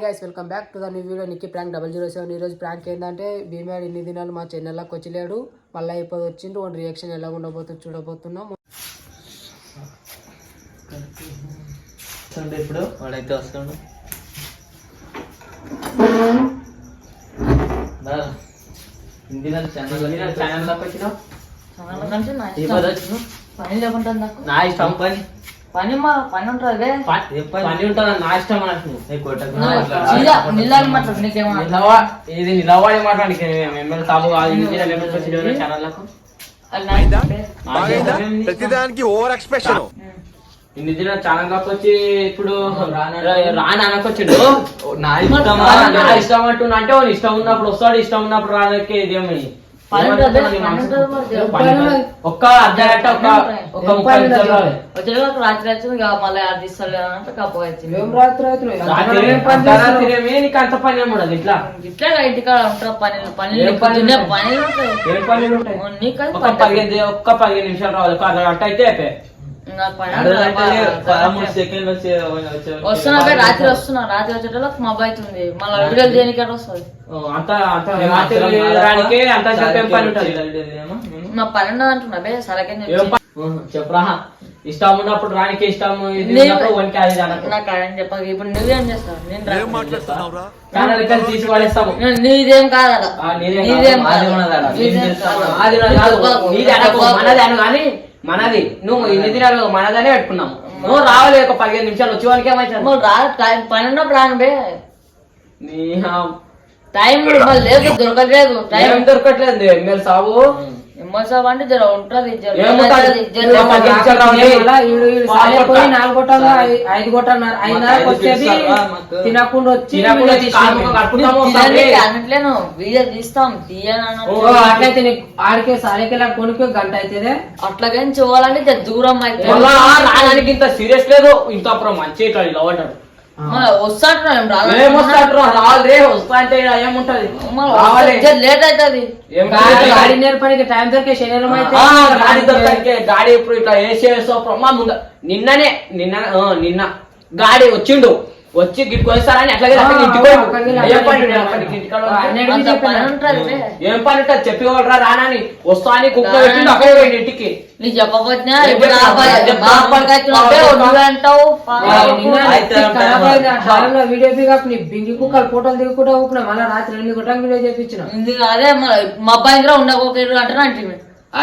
Guys welcome back to the new video Nikki prank 007. ఈరోజు prank ఏంటంటే భీమేడ్ ఇన్ని దినాలు మా ఛానల్లోకి వచ్చలేడు, మళ్ళీ ఇప్పుడు వచ్చిండు. వాడి రియాక్షన్ ఎలా ఉండబోతుంది చూడబోతున్నాం. ఇప్పుడు వాడైతే వస్తాడు. ఇన్ని దినాలు ఛానల్లోకి వచ్చినావు, నా ఇష్టం పని పని ఉంటుంది పని ఉంటుంది నా ఇష్టం అన్నట్టు. ఇది నిలబడి మాట్లాడి ఎమ్మెల్యే సాబు ఛానల్లకు ఇన్ని దిన ఛానల్లోకి వచ్చి ఇప్పుడు రాని అనకొచ్చిండు. నా ఇష్టం అంటున్నా అంటే వాడు ఇష్టం ఉన్నప్పుడు వస్తాడు, ఇష్టం ఉన్నప్పుడు రానికి ఇదేమి ఒక్క అర్ధగంట ఒక 30 నిమిషాలు రాత్రి మళ్ళీ నీకు అంత పని ఏముండదు. ఇట్లా ఇట్లా ఇంటికాడ ఉంటారు ఒక్క 15 నిమిషాలు రావాలి, ఒక అర్ధగంట అయితే అయిపోయాయి. వస్తున్నా రాత్రి వస్తున్నా, రాత్రి వచ్చేటప్పుడు మా అబ్బాయి అవుతుంది. మళ్ళీ వీడియోలు దేనికి వస్తుంది మా పని ఉన్నది అంటున్నా బే సరకే చెప్పరా. ఇష్టం ఉన్నప్పుడు రానికి ఇష్టం నాకు ఆయన చెప్పాలి. ఇప్పుడు నువ్వేం చేస్తావు? నేను తీసి పడేస్తాము. నీదేం కాదట, మనది అను కానీ మనది. నువ్వు ఇన్ని దినాలు మనదనే పెట్టుకున్నాము. నువ్వు రావాలి ఒక 15 నిమిషాలు వచ్చే వాళ్ళకి ఏమైనా పని ఉన్నప్పుడు రాను టైం లేదు, దొరకట్లేదు. టైం దొరకట్లేదు. ఎమ్మెల్యే సాబు అంటే జర ఉంటది, 4 తినకుండా వచ్చి అన్నట్లేను వీడియో తీస్తాం అట్లయితే ఆడికే సాలకి కొనుక్కో గంట అయితే అట్లాగని చూడాలంటే దూరం అయితే రానికి ఇంత సీరియస్ లేదు. ఇంత అప్పుడు మంచి ఇట్లా ఇలా ఉంటాడు. వస్తాడు రావాలి వస్తా అంటే ఏముంటది, లేట్ అవుతుంది. గాడి నేర్పడానికి టైం దొరికే శరీరం అయితే గాడి దొరకడానికి గాడి ఇప్పుడు ఇట్లా వేసేసా ముందు నిన్న గాడి వచ్చిండు, వచ్చి గిట్టుకు వస్తారని అట్లాగే ఏం పని ఉంటుంది చెప్పేవాళ్ళరా రానని వస్తా అని కుక్క పెట్టిండు అక్కడ ఇంటికి. నీకు చెప్పబోతున్నా వీడియో బింగి కుక్కలు ఫోటోలు దిగుకుంటా ఊపిన మళ్ళీ రాత్రి 8 గంటలకు వీడియో చేపించిన. అదే మా అబ్బాయి దగ్గర ఉండకపోతే అంటే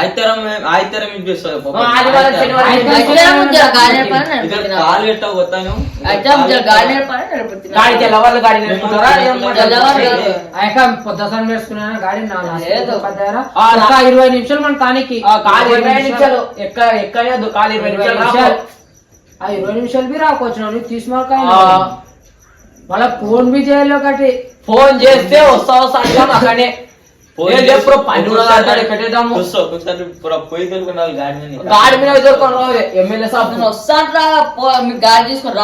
అంటే పొద్దుసారి నేర్చుకున్నా గాడి 20 నిమిషాలు మన తానికి 20 నిమిషాలు ఎక్కడో కాలు 20 నిమిషాలు. 20 నిమిషాలు బి రాకొచ్చినావు తీసుమాక మళ్ళా ఫోన్ బి చేయాలి. ఒకటి ఫోన్ చేస్తే వస్తావు సాయంత్రం అక్కడే గాడి మీద ఎమ్మెల్యే సాబ్ వస్తాంట్రా గాడి తీసుకుని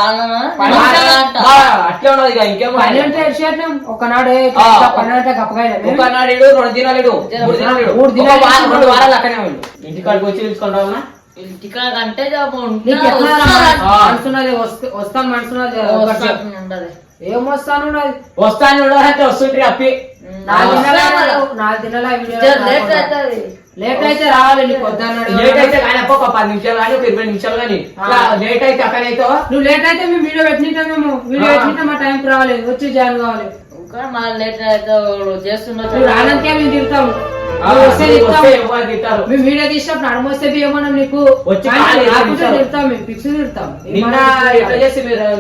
అట్లే ఉన్నది. ఇంకేమో ఒకనాడు ఒకనాడు 2 దినాలు 3 వారాలు అక్కడే ఉండు. ఇంటికాడికి వచ్చి తీసుకొని రావాలా? ఇంటికాడ అంటే వస్తాను మనసున్నది ఏం వస్తాను అంటే వస్తుంటే అప్పి 4 దినాల లేట్ అయితే రావాలి. నీకు లేట్ అయితే కానీ ఒక 10 నిమిషాలు కానీ ఒక 20 నిమిషాలు కానీ లేట్ అయితే అక్కడ అయితే నువ్వు లేట్ అయితే మేము వీడియో పెట్టినా వీడియో పెట్టినా మా టైంకి రావాలి, వచ్చి జాయిన్ కావాలి. లేట్ అయితే చేస్తున్నా రానందుకే మేము తిరుగుతాము. మేము వీడియో తీసినప్పుడు నడమొస్తే ఏమన్నా నీకు తిరుగుతాం, మేము ఫిక్స్ తిరుగుతాం.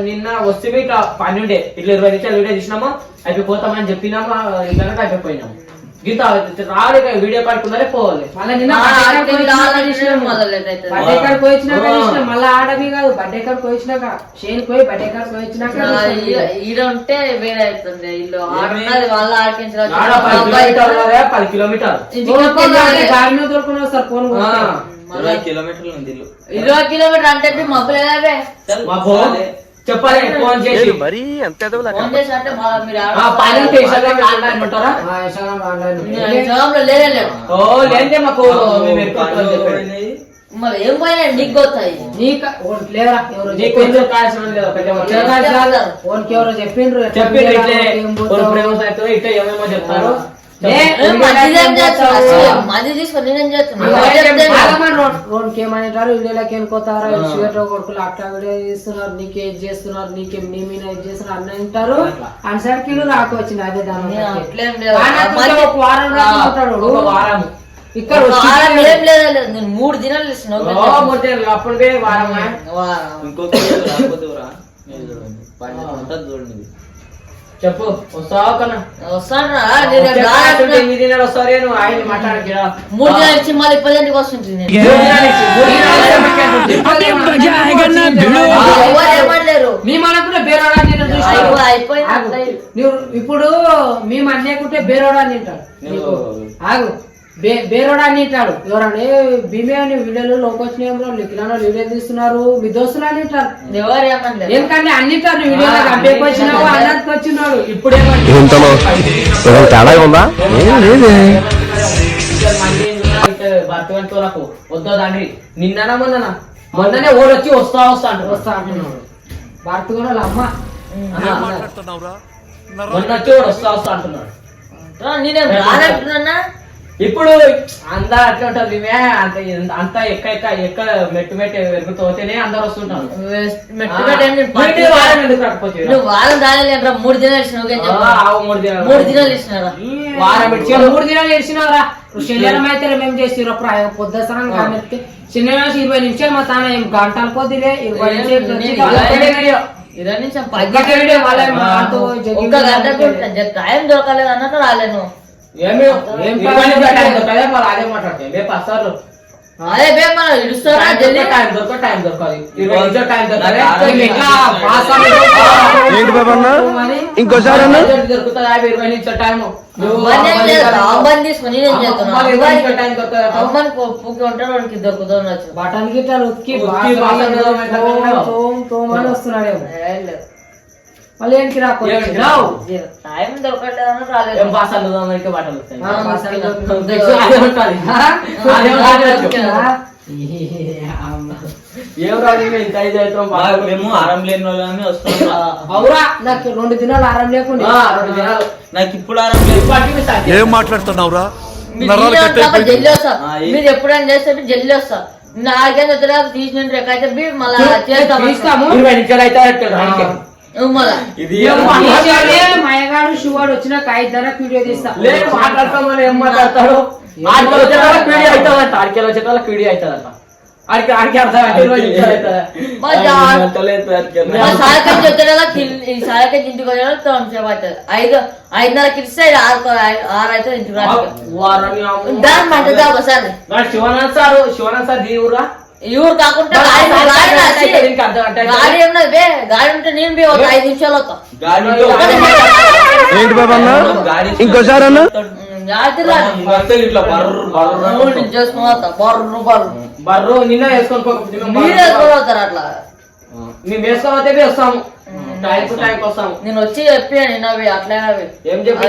నిన్న వస్తే ఇట్లా పని ఉండే ఇట్లా 20 నిమిషాలు వీడియో తీసినామా అయిపోతామని చెప్పినామా కనుక అయిపోయినాము. గీత రాలే వీడియో పడుకున్నారే పోవాలి. మళ్ళీ నిన్న బర్త్డే కార్డుకి వచ్చినాక మళ్ళీ ఆడవి కాదు, బర్త్డే కార్డుకి వచ్చినాక షేన్ పోయి బర్త్డే కార్డుకి వచ్చినాక ఈడ ఉంటే వేరే అవుతుంది. ఇల్లు వాళ్ళ 10 కిలోమీటర్లు గాడిని దొరుకుని వస్తారు. ఫోన్ 20 కిలోమీటర్లు ఉంది. 20 కిలోమీటర్ అంటే మబ్బులేదే చెప్పాలి. ఫోన్ చేసి మరీ అంతే లేదంటే మాకు మరి ఏం పోయినా నీకు పోతాయి. నీకు లేవరా ఎవరో నీకు కొంచెం కాల్సిన లేదు ఒకటే ఓన్కి ఎవరో చెప్పిండ్రు చెప్పిండ్రు ఇట్లే ప్రేమ అవుతుంది ఇట్లా ఏమేమో చెప్తారు. మంది తీసుకొని నేనేం రోడ్కి ఏమంటారు వీడియోలోకి వెళ్ళిపోతారా షుగర్ కొడుకులు అట్లా వీడియో చేస్తున్నారు నీకేం చేస్తున్నారు నీకేం నీ మీద ఇది చేస్తున్నారు అన్న అంటారు అన్సర్ కిలో రాకొచ్చింది అదే దాని వారం వారం ఇక్కడ ఏం లేదు. నేను 3 దినాలు ఇస్తాను. అప్పుడే వారం చెప్పు వస్తావా కన్నా వస్తాను వస్తారే నువ్వు ఆయన మాట్లాడకి 3 దినాలు ఇచ్చి మళ్ళీ 10 వస్తుంది. మేము అనుకుంటే బేరోడా ఇప్పుడు మేము అన్నేకుంటే బేరోడా తింటాడు ఆగు బేరోడా అని తింటాడు ఎవరంటే భీమే అని వీడియోలు లోకొచ్చినాయంలో లిఖిలానో వీడియో తీస్తున్నారు మీ దోస్తులు అని తింటారు ఎందుకంటే అన్నింటారు వీడియోలో అబ్బాయికి వచ్చినావు అన్నకి వచ్చినాడు వద్దా దాన్ని నిన్ననా మొన్ననే ఓడి వచ్చి వస్తా అంటున్నాడు భారత్ కూడా వాళ్ళ అమ్మ మొన్న వచ్చి ఓడి వస్తా అంటున్నాడు. నేనే రానంటున్నా. ఇప్పుడు అంతా అట్లా ఉంటుంది అంతా ఎక్క మెట్టు పెరుగుతూనే అందరు వస్తుంటారు. నువ్వు వారం దాని 3 దినాలు ఇచ్చినావు. 3 దినాలు ఇచ్చినారా? వారం 3 దినాలు ఇచ్చినారా? శనివారం అయితే మేము చేసినారు పొద్దుసరం కాబట్టి శనివారం 20 నిమిషాలు మా తాన గంటల కొద్దిలే 20 నిమిషాలు టైం దొరకలేదు అన్నట్టు రాలేను. అదే మాట్లాడతారు అదే మన ఇడుస్తారా టైం దొరకదు ఇంకోసారి దొరుకుతుంది 20 నిమిషాల టైం దొరుకుతుంది. బటన్ గిట్టాలు ఉతికి వస్తున్నాడేమో మళ్ళీ ఏంటి టైం దొరకట్లేదు రాలేదు. మేము ఆరం లేని వాళ్ళని వస్తాం. అవురా నాకు 2 దినాలు ఆరం లేకుండా నాకు ఇప్పుడు ఆరం లేదు. ఏం మాట్లాడుతున్నావురా? జల్లి వస్తా. మీరు ఎప్పుడైనా చేస్తే జల్లి వస్తా. నాకేం తీసిన రేకైతే మళ్ళీ చేస్తాము. 20 నిమిషాలు అయితే మయగాడు శివాడు వచ్చిన కాగితారా వీడియో తీస్తా మాట్లాడతామని ఏం మాట్లాడతాడు? ఆడికి వచ్చేటోళ్ళకి వీడియో అవుతుందంట. ఆడికి అర్థం సాయకాయ ఇంటికి వచ్చేటప్పుడు 5:30 ఇస్తే 6 అయితే ఇంటికి శివానంద్ సార్ దీవురా ఇవ్వరు కాకుండా గాడి ఉన్నది బే గాడి ఉంటే నేను బే 5 నిమిషాలు వస్తా. ఏంటి బాబా అన్న ఇంకోసారి అన్న బర్రు నిన్న వేసుకొని అట్లా మేము వేసుకోకపోతే వస్తాము టైంకి వస్తాము. నేను వచ్చి చెప్పాను నిన్నవి అట్లా ఏం చెప్పి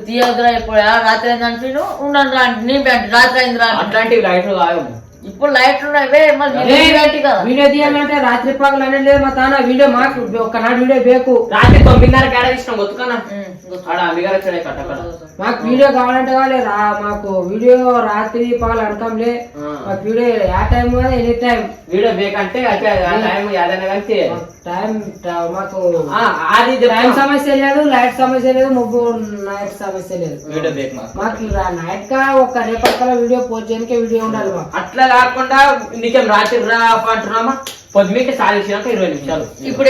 తీయదురా ఇప్పుడు రాత్రి అయిందంటే ఉండండి రా నేను రాత్రి అయింది రా అట్లాంటివి లైట్లు కావు. ఇప్పుడు లైట్లు ఉన్నాయి వీడియో తీయాలంటే రాత్రి పగలు అనేది లేదు మా తాన వీడియో మాకు ఒక్కనాడు వీడియో బేకు రాత్రి 9:30 కేడ ఇష్టం గొత్తుకన్నా మాకు వీడియో కావాలంటే కావాలి మాకు వీడియో రాత్రి పగలు అడకంలే మాకు వీడియో ఆ టైం కదా ఎనీ టైం వీడియో బేకంటే టైం ఏదైనా కానీ టైం మాకు అది టైం సమస్య లేదు లైట్ సమస్య లేదు ముగ్గు నైట్ సమస్య లేదు మాకు నైట్ కా ఒక రేపటికల వీడియో పోస్ట్ చేయడానికి వీడియో ఉండాలి మాకు. అట్లా కాకుండా నీకేం రాత్రి రా అంటున్నామా పొద్దుమికి సాధించినాక 20 నిమిషాలు. ఇప్పుడు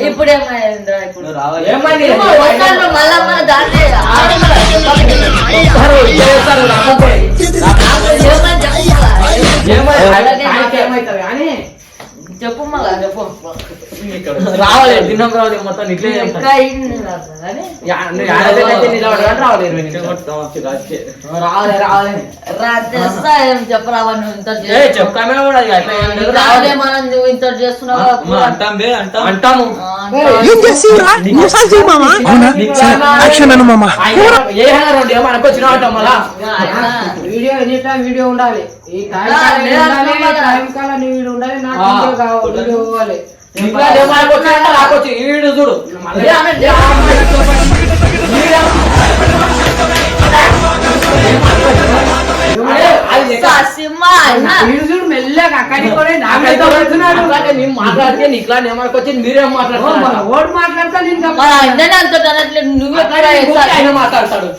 ఇప్పుడు ఏమైతుంది అని చెప్పు మళ్ళా చెప్పు రావాలి తిన్నాం రావాలి మొత్తం ఇట్లే అంటాము యాక్షన్ అను మామ ఏమనుకొచ్చినా మళ్ళా వీడియో ఎనీ టైం వీడియో ఉండాలి. ఈ టైం లేదు, కాలం నీ వీడియో ఉండాలి. నా వీడియో కావాలి, వీడియో కావాలి. ఇంకా రాకొచ్చు ఈ వీడియో చూడు వీడు చూడు మెల్లగా అక్కడికి కూడా నా మీద పడుతున్నాడు. మేము మాట్లాడితే నీకు ఏమనుకొచ్చి మీరేం మాట్లాడతారు? ఓటు మాట్లాడతా నేను నువ్వే ఆయన మాట్లాడతాడు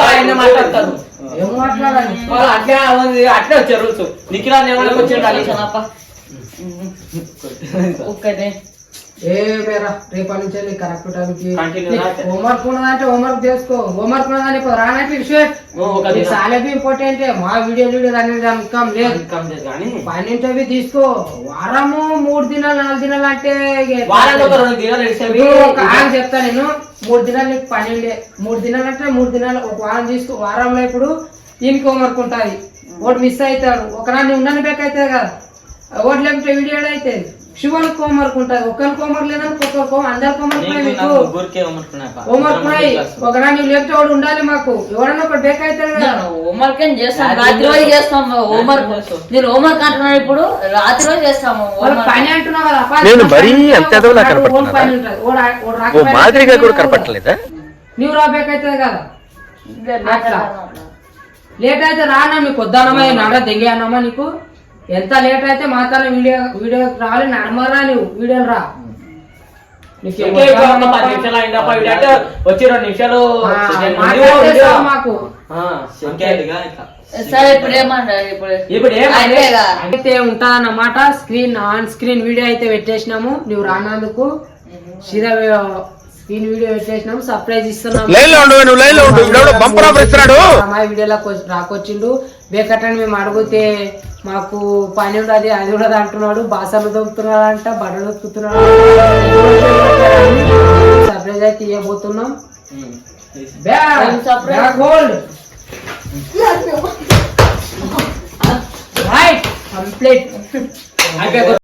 ఆయన మాట్లాడతాడు ఏం మాట్లాడాలి? అట్లే వచ్చారు రూల్స్. నిఖిలా ఏమనుకొచ్చిండు ఒక్కటే ఏ మేరా రేపటి నుంచి వెళ్ళి కరెక్ట్ టైంకి Continue గా. హోంవర్క్ ఉన్నదంటే హోంవర్క్ చేసుకో. హోంవర్క్ ఉన్నదని రానట్టు విషయం చాలా ఇంపార్టెంట్. మా వీడియో అనేది ఇన్కమ్ లేదు. పన్నెంటవి తీసుకో. వారము 3 దినాలు 4 దినాలు అంటే చెప్తా నేను. 3 దినాలు నీకు 12. 3 దినాలు అంటే 3 దినాలు ఒక వారం తీసుకో. వారంలో ఇప్పుడు దీనికి హోంవర్క్ ఉంటుంది. ఒకటి మిస్ అవుతాడు. ఒకనాడు ఉండని బేక్ అవుతుంది కదా. ఒకటి లేకపోతే వీడియో అయితే శివునికి హోంవర్క్ ఉంటుంది. ఒక్కరికి హోంవర్క్ లేదని ఒక్కొక్క అందరికి హోంవర్క్ ఉన్నాయి. ఒకనాడు నువ్వు లేకపోతే వాడు ఉండాలి. మాకు ఎవడన్నా ఒకటి బేక్ అవుతాడు కదా. హోంవర్క్ ఏం చేస్తాం, రాత్రి రోజు చేస్తాం హోంవర్క్. నేను హోంవర్క్ అంటున్నాను ఇప్పుడు, రాత్రి రోజు చేస్తాము పని అంటున్నావు కదా. నేను మరీ అంత ఎదవలా ఓన్ కనపడుతున్నానా? పని ఉంటుంది. ఓ మాదిరిగా కూడా కనపడలేదా? నువ్వు రాబేక్ అవుతుంది కదా. అట్లా లేట్ అయితే రానా మీకు వద్దానమా నడ దిగానమ్మా. నీకు ఎంత లేట్ అయితే మాత్రం వీడియో రావాలి. నడమరా నువ్వు వీడియోలు రా. వచ్చి 2 నిమిషాలు మాకు సరే ఇప్పుడు ఏమన్నారు? ఇప్పుడు అయితే ఉంటానన్నమాట. ఆన్ స్క్రీన్ వీడియో అయితే పెట్టేసినాము. నువ్వు రానందుకు సీదా స్క్రీన్ వీడియో పెట్టేసినాము. సర్ప్రైజ్ ఇస్తున్నాము. లైన్ లో ఉండు, నువ్వు లైన్ లో ఉండు. ఇవిడెవడో బంపర్ ఆఫర్ ఇస్తున్నాడు. మా వీడియోలో రాకొచ్చిండు. బేకట్టని మేము అడిగితే మాకు పని ఉండదు అది కూడా అంటున్నాడు. బాసలు దొక్కుతున్నాడు అంట, బట్టలు దొక్కుతున్నాడు. సర్ప్రైజ్ అయితే ఇవ్వబోతున్నాం. Gold right complete.